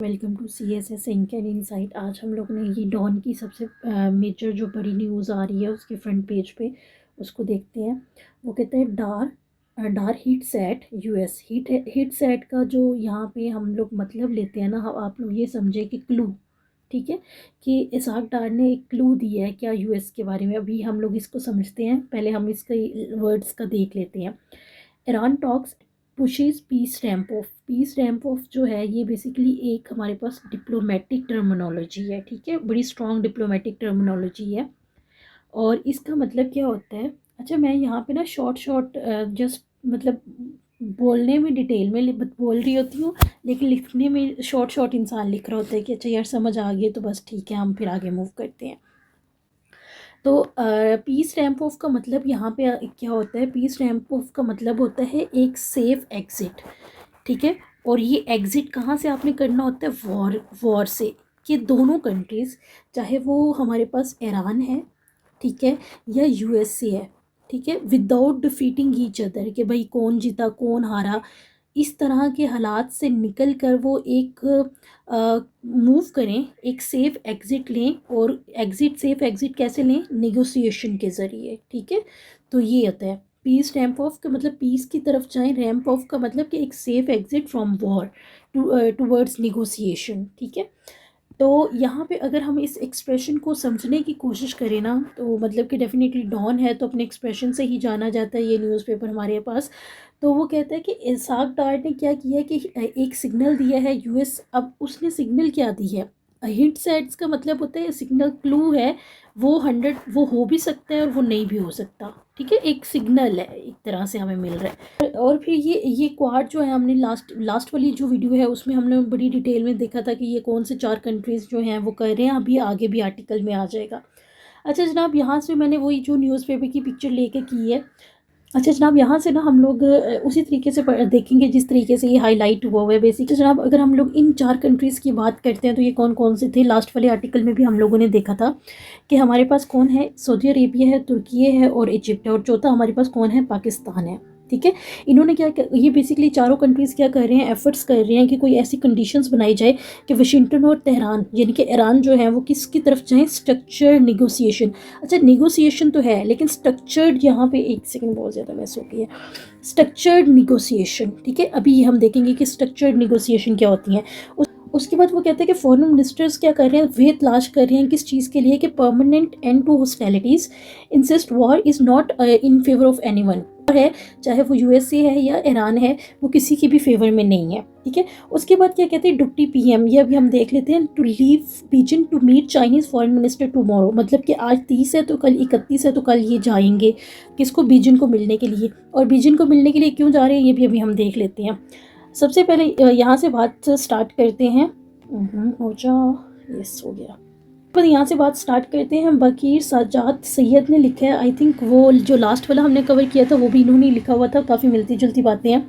Welcome to C S S ink and insight. आज हम लोग ने ये डॉन की सबसे मेजर जो बड़ी न्यूज़ आ रही है उसके फ्रंट पेज पे उसको देखते हैं। वो कहते हैं डार heat set US heat set का जो यहाँ पे हम लोग मतलब लेते हैं ना, आप लोग ये समझे कि क्लू, ठीक है, कि इसाक डार ने एक क्लू दिया है क्या यूएस के बारे में। अभी हम लोग इसको समझते हैं, पहले हम इसके वर्ड्स का देख लेते हैं। Iran talks pushes peace ramp off जो है ये बेसिकली एक हमारे पास डिप्लोमेटिक टर्मिनोलॉजी है, ठीक है, बड़ी स्ट्रॉन्ग डिप्लोमेटिक टर्मिनोलॉजी है। और इसका मतलब क्या होता है, अच्छा मैं यहाँ पे ना शॉर्ट जस्ट मतलब बोलने में डिटेल में बोल रही होती हूँ, लेकिन लिखने में शॉर्ट इंसान लिख रहा होता है कि अच्छा यार समझ आ गई तो बस ठीक है, हम फिर आगे मूव करते हैं। तो पीस रैंप ऑफ का मतलब यहाँ पे क्या होता है, पीस रैंप ऑफ का मतलब होता है एक सेफ एग्ज़िट, ठीक है। और ये एग्ज़िट कहाँ से आपने करना होता है, वॉर से, कि दोनों कंट्रीज़, चाहे वो हमारे पास ईरान है, ठीक है, या यूएसए है, ठीक है, विदाउट डिफीटिंग ईच अदर, कि भाई कौन जीता कौन हारा, इस तरह के हालात से निकल कर वो एक मूव करें, एक सेफ़ एग्ज़िट लें। और सेफ़ एग्ज़िट कैसे लें, नेगोशिएशन के ज़रिए, ठीक है। तो ये होता है पीस रैंप ऑफ का मतलब पीस की तरफ जाएं, रैंप ऑफ का मतलब कि एक safe exit from war towards negotiation, ठीक है। तो यहाँ पे अगर हम इस एक्सप्रेशन को समझने की कोशिश करें ना, तो मतलब कि डेफिनेटली डॉन है तो अपने एक्सप्रेशन से ही जाना जाता है ये न्यूज़पेपर हमारे पास। तो वो कहता है कि इसाक डार ने क्या किया कि एक सिग्नल दिया है यूएस। अब उसने सिग्नल क्या दी है, हिंट सेट्स का मतलब होता है सिग्नल, क्लू है, वो 100 वो हो भी सकता है और वो नहीं भी हो सकता, ठीक है, एक सिग्नल है एक तरह से हमें मिल रहा है। और फिर ये क्वाड जो है, हमने लास्ट वाली जो वीडियो है उसमें हमने बड़ी डिटेल में देखा था कि ये कौन से 4 कंट्रीज़ जो हैं वो कर रहे हैं, अभी आगे भी आर्टिकल में आ जाएगा। अच्छा जनाब, यहाँ से मैंने वही जो न्यूज़पेपर की पिक्चर लेके की है। अच्छा जनाब, यहाँ से ना हम लोग उसी तरीके से देखेंगे जिस तरीके से ये हाईलाइट हुआ है बेसिकली। जनाब अगर हम लोग इन 4 कंट्रीज़ की बात करते हैं तो ये कौन कौन से थे, लास्ट वाले आर्टिकल में भी हम लोगों ने देखा था कि हमारे पास कौन है, सऊदी अरेबिया है, तुर्की है और इजिप्ट है, और चौथा हमारे पास कौन है, पाकिस्तान है, ठीक है। इन्होंने ये बेसिकली चारों कंट्रीज़ क्या कर रहे हैं, एफर्ट्स कर रहे हैं कि कोई ऐसी कंडीशंस बनाई जाए कि वाशिंगटन और तेहरान यानी कि ईरान जो है वो किसकी तरफ जाएँ, स्ट्रक्चर निगोसिएशन। अच्छा नेगोशिएशन तो है लेकिन स्ट्रक्चर्ड, यहाँ पे एक सेकंड बहुत ज़्यादा मैस हो गई है, स्ट्रक्चर्ड निगोशिएशन, ठीक है। अभी ये हम देखेंगे कि स्ट्रक्चर्ड निगोशिएशन क्या होती हैं। उसके बाद वो कहते हैं कि फॉरेन मिनिस्टर्स क्या कर रहे हैं, वे तलाश कर रहे हैं किस चीज़ के लिए, कि permanent end to hostilities, insist war is not in favour of anyone है, चाहे वो यूएसए है या ईरान है, वो किसी के भी फेवर में नहीं है, ठीक है। उसके बाद क्या कहते हैं, डिप्टी पीएम, ये अभी हम देख लेते हैं, to leave Beijing to meet Chinese foreign minister tomorrow, मतलब कि आज 30 है तो कल 31 है तो कल ये जाएंगे किसको, बीजिंग को मिलने के लिए। और बीजिंग को मिलने के लिए क्यों जा रहे हैं ये भी अभी हम देख लेते हैं। सबसे पहले यहाँ से बात स्टार्ट करते हैं। हो जा, यस हो गया। पर यहाँ से बात स्टार्ट करते हैं। बकीर सज्जाद सैयद ने लिखा है, आई थिंक वो जो लास्ट वाला हमने कवर किया था वो भी इन्होंने लिखा हुआ था, काफ़ी मिलती जुलती बातें हैं।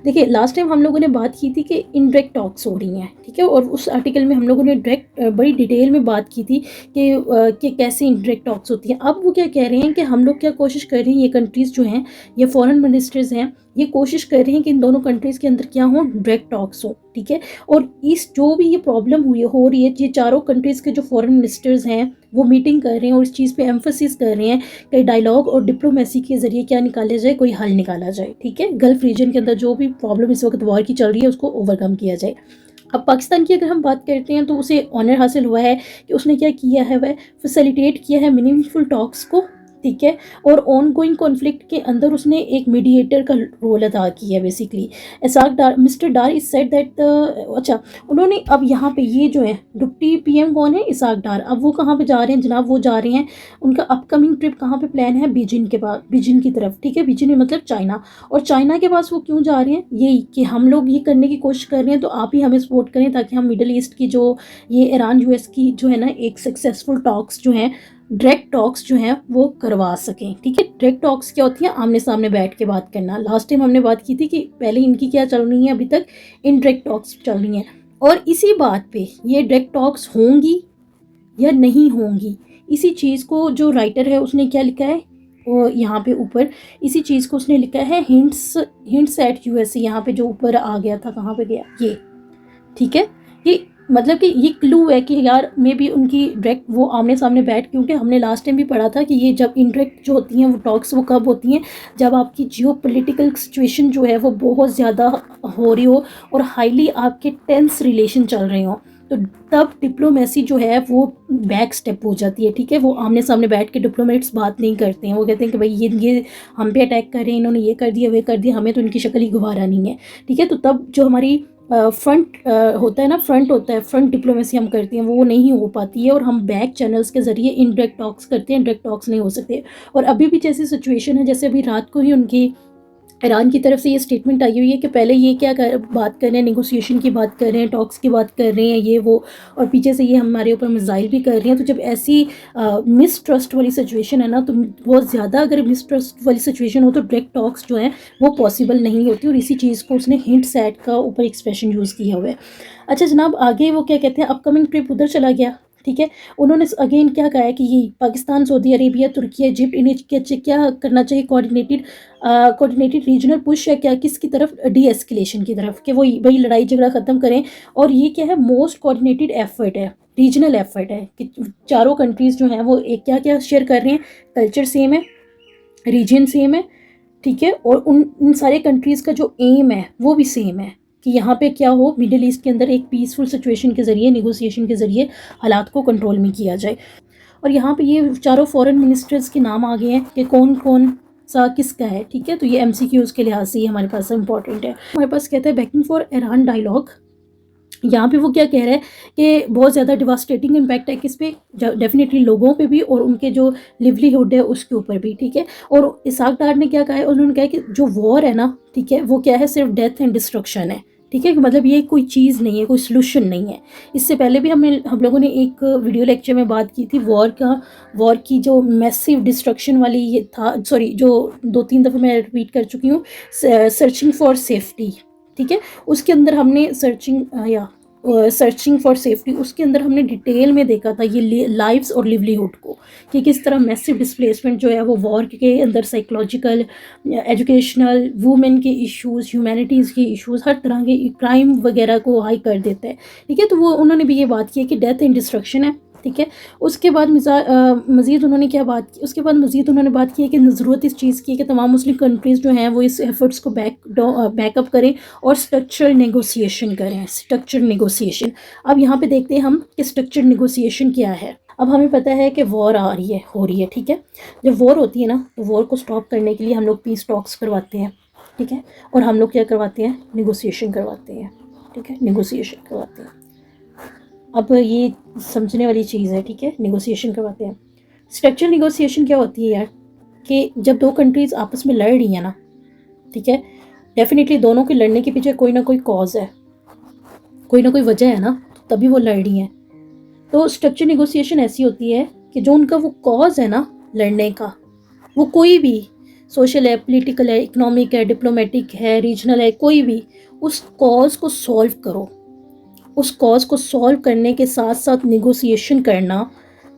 देखिए लास्ट टाइम हम लोगों ने बात की थी कि इनडायरेक्ट टॉक्स हो रही हैं, ठीक है, और उस आर्टिकल में हम लोगों ने डायरेक्ट बड़ी डिटेल में बात की थी कि कैसे इनडायरेक्ट टॉक्स होती हैं। अब वो क्या कह रहे हैं कि हम लोग क्या कोशिश कर रहे हैं, ये कंट्रीज़ जो हैं, ये फॉरेन मिनिस्टर्स हैं, ये कोशिश कर रहे हैं कि इन दोनों कंट्रीज़ के अंदर क्या हो, डायरेक्ट टॉक्स हो, ठीक है। और इस जो भी ये प्रॉब्लम हो रही है, ये चारों कंट्रीज़ के जो फॉरेन मिनिस्टर्स हैं वो मीटिंग कर रहे हैं और इस चीज़ पे एम्फोसिस कर रहे हैं कि डायलॉग और डिप्लोमेसी के ज़रिए क्या निकाला जाए, कोई हल निकाला जाए, ठीक है। गल्फ़ रीजन के अंदर जो भी प्रॉब्लम इस वक्त वॉर की चल रही है उसको ओवरकम किया जाए। अब पाकिस्तान की अगर हम बात करते हैं तो उसे ऑनर हासिल हुआ है कि उसने क्या किया है, वह फैसिलिटेट किया है मीनिंगफुल टॉक्स को, ठीक है। और ऑन गोइंग कॉन्फ्लिक्ट के अंदर उसने एक मीडिएटर का रोल अदा किया है basically. Ishaq Dar, mister Dar is said that, अच्छा उन्होंने अब यहाँ पे ये जो है डिप्टी पीएम कौन है, इसाक डार, अब वो कहाँ पे जा रहे हैं जनाब, वो जा रहे हैं, उनका अपकमिंग ट्रिप कहाँ पे प्लान है, बीजिंग के पास, बीजिंग की तरफ, ठीक है, बीजिंग मतलब चाइना। और चाइना के पास वो क्यों जा रहे हैं, यही कि हम लोग ये करने की कोशिश कर रहे हैं तो आप ही हमें सपोर्ट करें ताकि हम मिडल ईस्ट की जो ये ईरान यूएस की जो है ना एक सक्सेसफुल टॉक्स जो हैं, डायरेक्ट टॉक्स जो हैं वो करवा सकें, ठीक है। डायरेक्ट टॉक्स क्या होती है, आमने सामने बैठ के बात करना। लास्ट टाइम हमने बात की थी कि पहले इनकी क्या चल रही है, अभी तक इनडायरेक्ट टॉक्स चल रही हैं। और इसी बात पे ये डायरेक्ट टॉक्स होंगी या नहीं होंगी, इसी चीज़ को जो राइटर है उसने क्या लिखा है, और यहाँ पे ऊपर इसी चीज़ को उसने लिखा है, हिंट्स एट यूएसए, यहाँ पे जो ऊपर आ गया था, कहाँ पे गया ये, ठीक है। ये मतलब कि ये क्लू है कि यार मे बी उनकी डायरेक्ट वो आमने सामने बैठ, क्योंकि हमने लास्ट टाइम भी पढ़ा था कि ये जब इनडायरेक्ट जो होती हैं वो टॉक्स वो कब होती हैं, जब आपकी जियो पॉलिटिकल सिचुएशन जो है वो बहुत ज़्यादा हो रही हो और हाईली आपके टेंस रिलेशन चल रहे हो, तो तब डिप्लोमेसी जो है वो बैक स्टेप हो जाती है। ठीक है, वो आमने सामने बैठ के डिप्लोमेट्स बात नहीं करते हैं, वो कहते हैं कि भाई ये हम पे अटैक कर रहे हैं, इन्होंने ये कर दिया वे कर दिया, हमें तो इनकी शक्ल ही गवारा नहीं है। ठीक है, तो तब जो हमारी फ्रंट होता है ना, फ्रंट होता है, फ्रंट डिप्लोमेसी हम करते हैं, वो नहीं हो पाती है और हम बैक चैनल्स के ज़रिए इनडायरेक्ट टॉक्स करते हैं, डायरेक्ट टॉक्स नहीं हो सकते। और अभी भी जैसी सिचुएशन है, जैसे अभी रात को ही उनकी ईरान की तरफ से ये स्टेटमेंट आई हुई है कि पहले ये बात कर रहे हैं, नेगोशिएशन की बात कर रहे हैं, टॉक्स की बात कर रहे हैं, ये वो, और पीछे से ये हमारे ऊपर मिसाइल भी कर रहे हैं। तो जब ऐसी मिसट्रस्ट वाली सिचुएशन है ना, तो बहुत ज़्यादा अगर मिसट्रस्ट वाली सिचुएशन हो तो डायरेक्ट टॉक्स जो हैं वो पॉसिबल नहीं होती, और इसी चीज़ को उसने हिंट सेट का ऊपर एक्सप्रेशन यूज़ किया हुआ है। अच्छा जनाब, आगे वो क्या कहते हैं, अपकमिंग ट्रिप उधर चला गया। ठीक है, उन्होंने अगेन क्या कहा है कि ये पाकिस्तान, सऊदी अरेबिया, तुर्की, इजिप्ट, इन्हें क्या करना चाहिए, कोऑर्डिनेटेड रीजनल पुश है क्या, किसकी तरफ, डी एस्केलेशन की तरफ, कि वो भाई लड़ाई झगड़ा ख़त्म करें। और ये क्या है, मोस्ट कोऑर्डिनेटेड एफर्ट है, रीजनल एफर्ट है कि चारों कंट्रीज़ जो हैं वो एक क्या क्या शेयर कर रहे हैं, कल्चर सेम है, रीजन सेम है। ठीक है, और उन सारे कंट्रीज़ का जो एम है वो भी सेम है कि यहाँ पे क्या हो, मिडिल ईस्ट के अंदर एक पीसफुल सिचुएशन के ज़रिए, नेगोशिएशन के ज़रिए हालात को कंट्रोल में किया जाए। और यहाँ पे ये चारों फॉरेन मिनिस्टर्स के नाम आ गए हैं कि कौन कौन सा किसका है। ठीक है, तो ये MCQs के लिहाज से ये हमारे पास इंपॉर्टेंट है। हमारे पास कहता है बैकिंग फॉर ईरान डायलॉग। यहाँ पे वो क्या कह रहा है कि बहुत ज़्यादा डिवास्टेटिंग इम्पैक्ट है किस पे, डेफिनेटली लोगों पे भी और उनके जो लिवलीहुड है उसके ऊपर भी। ठीक है, और इसाक डार ने क्या कहा है, उन्होंने कहा कि जो वॉर है ना, ठीक है, वो क्या है, सिर्फ डेथ एंड डिस्ट्रक्शन है। ठीक है, मतलब ये कोई चीज़ नहीं है, कोई सोल्यूशन नहीं है। इससे पहले भी हम लोगों ने एक वीडियो लेक्चर में बात की थी वॉर की जो मैसिव डिस्ट्रक्शन वाली ये था, सॉरी, जो 2-3 दफ़े मैं रिपीट कर चुकी हूँ, सर्चिंग फॉर सेफ्टी। ठीक है, उसके अंदर हमने सर्चिंग फॉर सेफ्टी, उसके अंदर हमने डिटेल में देखा था ये लाइव्स और लिवलीहुड को, कि किस तरह मैसिव डिस्प्लेसमेंट जो है वो वॉर के अंदर साइकोलॉजिकल, एजुकेशनल, वुमेन के इश्यूज़, ह्यूमैनिटीज़ के इश्यूज़, हर तरह के क्राइम वगैरह को हाई कर देता है। ठीक है, तो वो उन्होंने भी ये बात की है कि डेथ एंड डिस्ट्रक्शन है। ठीक है, उसके बाद मज़ीद उन्होंने क्या बात की, उसके बाद मज़ीद उन्होंने बात की है कि ज़रूरत इस चीज़ की है कि तमाम मुस्लिम कंट्रीज़ जो हैं वो इस एफर्ट्स को बैकअप करें और स्ट्रक्चरल नेगोशिएशन करें, स्ट्रक्चर नेगोशिएशन। अब यहाँ पे देखते हैं हम कि स्ट्रक्चर नेगोशिएशन क्या है। अब हमें पता है कि वॉर आ रही है, हो रही है। ठीक है, जब वॉर होती है ना, तो वॉर को स्टॉप करने के लिए हम लोग पीस टॉक्स करवाते हैं। ठीक है, और हम लोग क्या करवाते हैं, नेगोशिएशन करवाते हैं। ठीक है, नेगोशिएशन करवाते हैं। अब ये समझने वाली चीज़ है। ठीक है, नेगोशिएशन करवाते हैं। स्ट्रक्चरल नेगोशिएशन क्या होती है यार, कि जब दो कंट्रीज़ आपस में लड़ रही हैं ना, ठीक है, डेफिनेटली दोनों के लड़ने के पीछे कोई ना कोई कॉज है, कोई ना कोई वजह है ना, तभी वो लड़ रही हैं। तो स्ट्रक्चर नेगोशिएशन ऐसी होती है कि जो उनका वो कॉज है ना लड़ने का, वो कोई भी सोशल है, पॉलिटिकल है, इकोनॉमिक है, डिप्लोमेटिक है, रीजनल है, कोई भी, उस कॉज को सॉल्व करो। उस कॉज को सॉल्व करने के साथ साथ नेगोशिएशन करना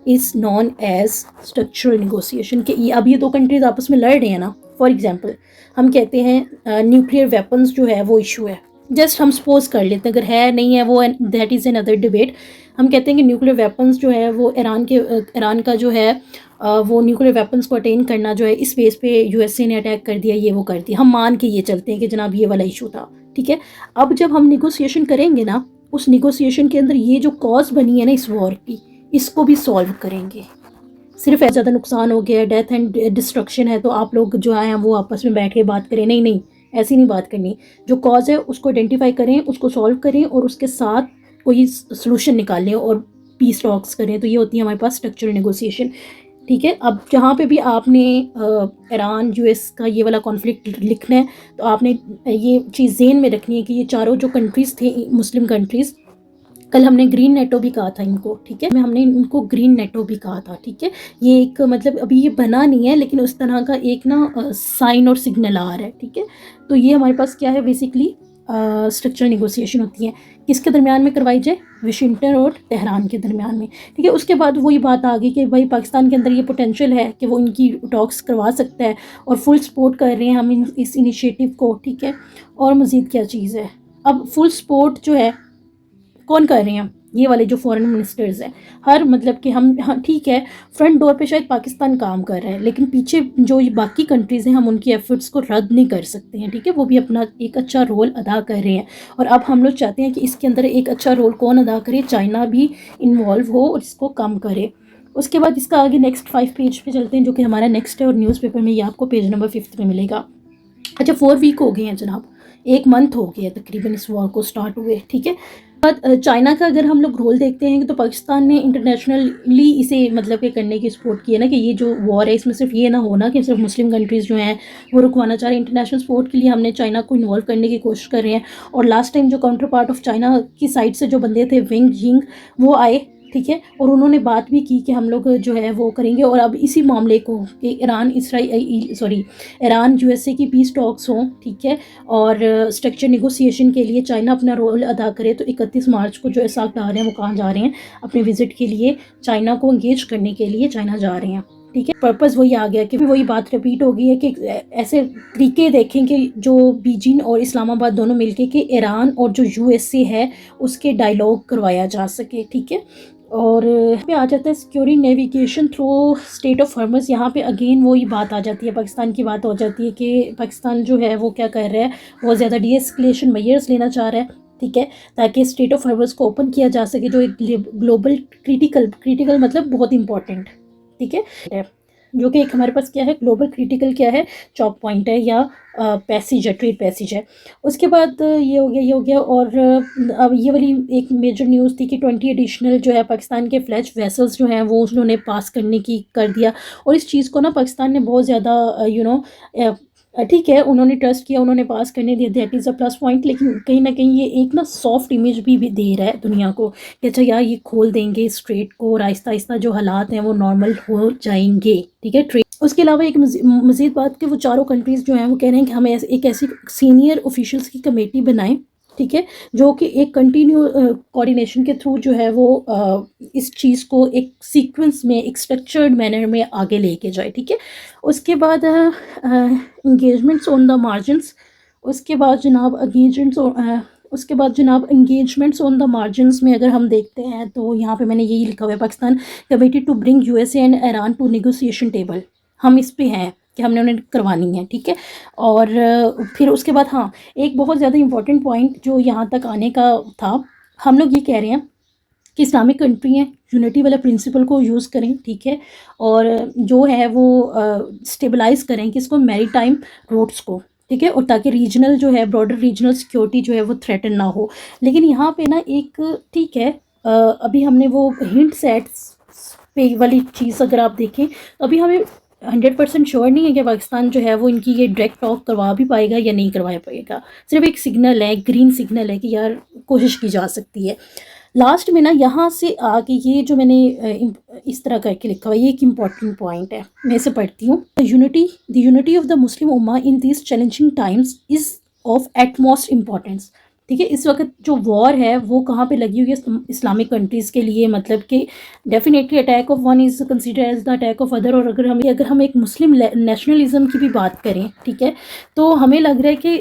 is known as structural negotiation. कि अब ये दो कंट्रीज आपस में लड़ रहे हैं ना, फॉर एग्जांपल हम कहते हैं न्यूक्लियर वेपन्स जो है वो इशू है, जस्ट हम सपोज कर लेते हैं, अगर है नहीं है वो that is an other debate. हम कहते हैं कि न्यूक्लियर वेपन्स जो है वो ईरान का जो है वो न्यूक्लियर वेपन्स को अटेन करना जो है, इस बेस पे USA ने अटैक कर दिया, ये वो कर दिया, हम मान के ये चलते हैं कि जनाब ये वाला इशू था। ठीक है, अब जब हम निगोशिएशन करेंगे ना, उस निगोशिएशन के अंदर ये जो कॉज बनी है ना इस वॉर की, इसको भी सॉल्व करेंगे। सिर्फ ऐसा ज़्यादा नुकसान हो गया है, डेथ एंड डिस्ट्रक्शन है, तो आप लोग जो आए हैं वो आपस में बैठ के बात करें, नहीं नहीं, ऐसी नहीं बात करनी। जो कॉज है उसको आइडेंटिफाई करें, उसको सॉल्व करें और उसके साथ कोई सोल्यूशन निकालें और पीस टॉक्स करें। तो ये होती है हमारे पास स्ट्रक्चरल नेगोशिएशन। ठीक है, अब जहाँ पे भी आपने ईरान US का ये वाला कॉन्फ्लिक्ट लिखना है, तो आपने ये चीज़ ज़हन में रखनी है कि ये चारों जो कंट्रीज़ थे मुस्लिम कंट्रीज़, कल हमने ग्रीन नेटो भी कहा था इनको। ठीक है, हमने इनको ग्रीन नेटो भी कहा था। ठीक है, ये एक मतलब अभी ये बना नहीं है, लेकिन उस तरह का एक ना साइन और सिग्नल आ रहा है। ठीक है, तो ये हमारे पास क्या है, बेसिकली स्ट्रक्चरल नेगोशिएशन होती है, किसके दरमियान में करवाई जाए, वाशिंगटन और तेहरान के दरमियान में। ठीक है, उसके बाद वही बात आ गई कि भाई पाकिस्तान के अंदर ये पोटेंशियल है कि वो इनकी टॉक्स करवा सकता है और फुल सपोर्ट कर रहे हैं हम इस इनिशिएटिव को। ठीक है, और मज़ीद क्या चीज़ है, अब फुल सपोर्ट जो है कौन कर रहे हैं, ये वाले जो फॉरेन मिनिस्टर्स हैं, हर मतलब कि हम, हाँ ठीक है, फ्रंट डोर पे शायद पाकिस्तान काम कर रहा है, लेकिन पीछे जो ये बाकी कंट्रीज़ हैं हम उनकी एफर्ट्स को रद्द नहीं कर सकते हैं, ठीक है। वो भी अपना एक अच्छा रोल अदा कर रहे हैं, और अब हम लोग चाहते हैं कि इसके अंदर एक अच्छा रोल कौन अदा करे, चाइना भी इन्वॉल्व हो और इसको कम करे। उसके बाद इसका आगे नेक्स्ट 5 पेज पे चलते हैं, जो कि हमारा नेक्स्ट है, और न्यूज़पेपर में ये आपको पेज नंबर 5 में मिलेगा। अच्छा, 4 वीक हो गए हैं जनाब, 1 मंथ हो गया तकरीबन इस वॉर को स्टार्ट हुए, ठीक है। बट चाइना का अगर हम लोग रोल देखते हैं तो पाकिस्तान ने इंटरनेशनली इसे मतलब कि करने की सपोर्ट की है ना, कि ये जो वॉर है इसमें सिर्फ ये ना होना कि सिर्फ मुस्लिम कंट्रीज़ जो हैं वो रुकवाना चाह रहे हैं, इंटरनेशनल सपोर्ट के लिए हमने चाइना को इन्वॉल्व करने की कोशिश कर रहे हैं। और लास्ट टाइम जो काउंटर पार्ट ऑफ चाइना की साइड से जो बंदे थे, विंग जिंग, वो आए, ठीक है, और उन्होंने बात भी की कि हम लोग जो है वो करेंगे। और अब इसी मामले को कि ईरान यूएसए की पीस टॉक्स हों, ठीक है, और स्ट्रक्चर नेगोशिएशन के लिए चाइना अपना रोल अदा करे। तो 31 मार्च को जो ऐसा आ रहे हैं वो कहाँ जा रहे हैं, अपने विजिट के लिए चाइना को इंगेज करने के लिए चाइना जा रहे हैं, ठीक है। पर्पस वही आ गया कि वही बात रिपीट हो गई है कि ऐसे तरीके देखें कि जो बीजिंग और इस्लामाबाद दोनों मिलके कि ईरान और जो यूएसए है उसके डायलॉग करवाया जा सके, ठीक है। और यहाँ पे आ जाता है securing navigation through strait of Hormuz. यहाँ पे अगेन वही बात आ जाती है, पाकिस्तान की बात हो जाती है कि पाकिस्तान जो है वो क्या कर रहा है, बहुत ज़्यादा डीएस्केलेशन मेजर्स लेना चाह रहा है, ठीक है, ताकि स्टेट ऑफ हॉर्मस को ओपन किया जा सके, जो एक ग्लोबल क्रिटिकल मतलब बहुत इंपॉर्टेंट, ठीक है, जो कि एक हमारे पास क्या है, ग्लोबल क्रिटिकल क्या है, चॉक पॉइंट है या पैसेज है, ट्रेड पैसेज है। उसके बाद ये हो गया। और अब ये वाली एक मेजर न्यूज़ थी कि 20 एडिशनल जो है पाकिस्तान के फ्लैश वेसल्स जो हैं वो उन्होंने पास करने की कर दिया। और इस चीज़ को ना पाकिस्तान ने बहुत ज़्यादा ठीक है, उन्होंने ट्रस्ट किया, उन्होंने पास करने दिया, that is a plus point. लेकिन कहीं ना कहीं ये एक ना सॉफ्ट इमेज भी दे रहा है दुनिया को कि अच्छा यार ये खोल देंगे स्ट्रेट को और आहिस्ता आहिस्ता जो हालात हैं वो नॉर्मल हो जाएंगे, ठीक है, ट्रेड। उसके अलावा एक मज़ीद बात कि वो चारों कंट्रीज़ जो हैं वो कह रहे हैं कि हमें एक ऐसी सीनियर ऑफिशियल्स की कमेटी बनाएं, ठीक है, जो कि एक कंटिन्यू कोऑर्डिनेशन के थ्रू जो है वो इस चीज़ को एक सीक्वेंस में, एक स्ट्रक्चर्ड मैनर में आगे लेके जाए, ठीक है। उसके बाद इंगेजमेंट्स ऑन द मार्जिनस। उसके बाद एंगेजमेंट्स ऑन द मार्जिनस में अगर हम देखते हैं तो यहाँ पे मैंने यही लिखा हुआ है, Pakistan committed to bring USA and Iran to negotiation table. हम इस पे हैं कि हमने उन्हें करवानी है, ठीक है। और फिर उसके बाद हाँ, एक बहुत ज़्यादा इंपॉर्टेंट पॉइंट जो यहाँ तक आने का था, हम लोग ये कह रहे हैं कि इस्लामिक कंट्री हैं, यूनिटी वाला प्रिंसिपल को यूज़ करें, ठीक है, और जो है वो स्टेबलाइज करें कि इसको मैरीटाइम रोड्स को, ठीक है, और ताकि रीजनल जो है, ब्रॉडर रीजनल सिक्योरिटी जो है वो थ्रेटन ना हो। लेकिन यहाँ पे ना एक, ठीक है, अभी हमने वो हिंट सेट्स पे वाली चीज़ अगर आप देखें, अभी हमें 100% श्योर नहीं है कि पाकिस्तान जो है वो इनकी ये डायरेक्ट टॉक करवा भी पाएगा या नहीं करवा पाएगा। सिर्फ एक सिग्नल है, ग्रीन सिग्नल है कि यार कोशिश की जा सकती है। लास्ट में ना यहाँ से आगे ये जो मैंने इस तरह करके लिखा हुआ है, ये एक इम्पॉर्टेंट पॉइंट है, मैं इसे पढ़ती हूँ। The unity of the Muslim ummah in this challenging times is of utmost importance, ठीक है। इस वक्त जो वॉर है वो कहाँ पे लगी हुई है, इस्लामिक कंट्रीज़ के लिए, मतलब कि definitely attack of one is consider as the attack of other. और अगर हम एक मुस्लिम नेशनलिज्म की भी बात करें, ठीक है, तो हमें लग रहा है कि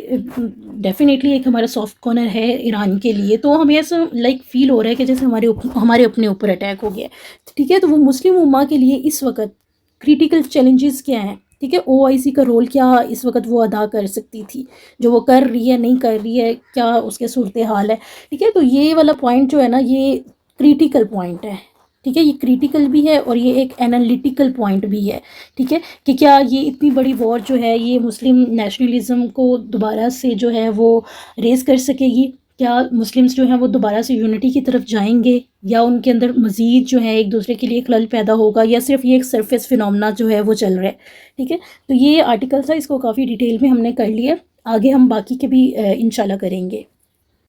डेफिनेटली एक हमारा सॉफ्ट कॉर्नर है ईरान के लिए। तो हमें ऐसा लाइक फील हो रहा है कि जैसे हमारे अपने ऊपर अटैक हो गया, ठीक है। तो वो मुस्लिम उम्मा के लिए इस वक्त क्रिटिकल चैलेंजेस क्या हैं, ठीक है, ओआईसी का रोल क्या इस वक्त वो अदा कर सकती थी, जो वो कर रही है, नहीं कर रही है, क्या उसके सूरत हाल है, ठीक है। तो ये वाला पॉइंट जो है ना, ये क्रिटिकल पॉइंट है, ठीक है, ये क्रिटिकल भी है और ये एक एनालिटिकल पॉइंट भी है, ठीक है, कि क्या ये इतनी बड़ी वॉर जो है ये मुस्लिम नेशनलिज्म को दोबारा से जो है वो रेस कर सकेगी, क्या मुस्लिम्स जो हैं वो दोबारा से यूनिटी की तरफ जाएंगे, या उनके अंदर मज़ीद जो है एक दूसरे के लिए खलल पैदा होगा, या सिर्फ ये एक सरफेस फिनोमेना जो है वो चल रहा है, ठीक है। तो ये आर्टिकल था, इसको काफ़ी डिटेल में हमने कर लिया, आगे हम बाकी के भी इंशाल्लाह करेंगे।